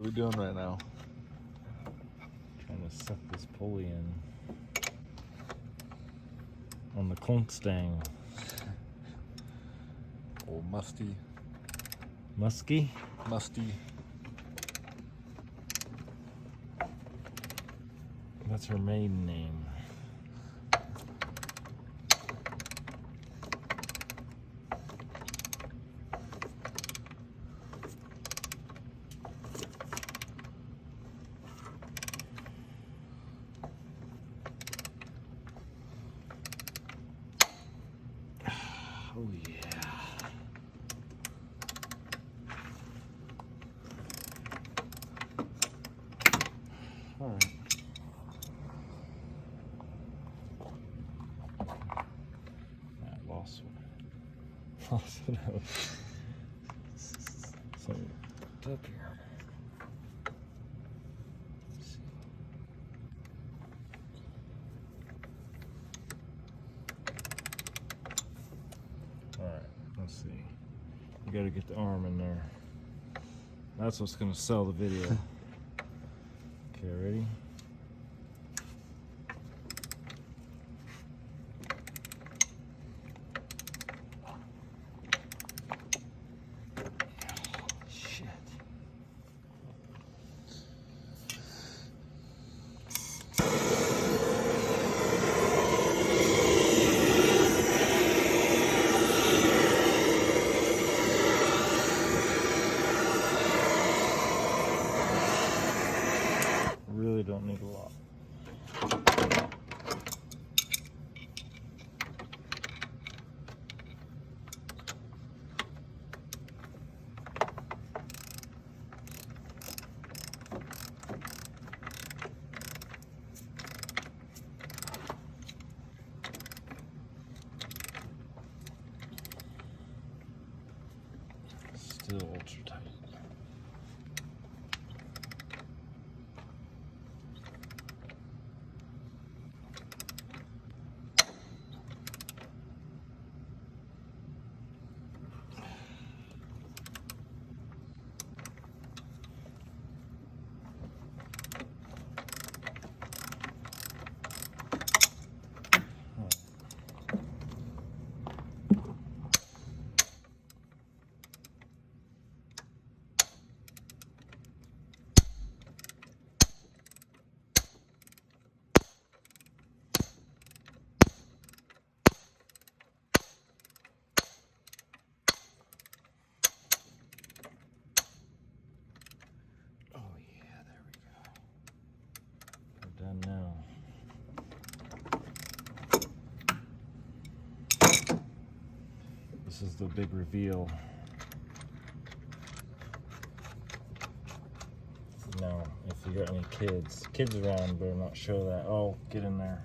What are we doing right now? Trying to set this pulley in on the Mustang. Old musty. Musky? Musty. That's her maiden name. Oh yeah. All right. I lost one. Lost it out. So it's up here. Let's see. All right. Let's see. You got to get the arm in there. That's what's going to sell the video. Okay, ready? Shit. Really don't need a lot. Still ultra tight. Done now. This is the big reveal. Now, if you got any kids around, better not show that. Oh, get in there.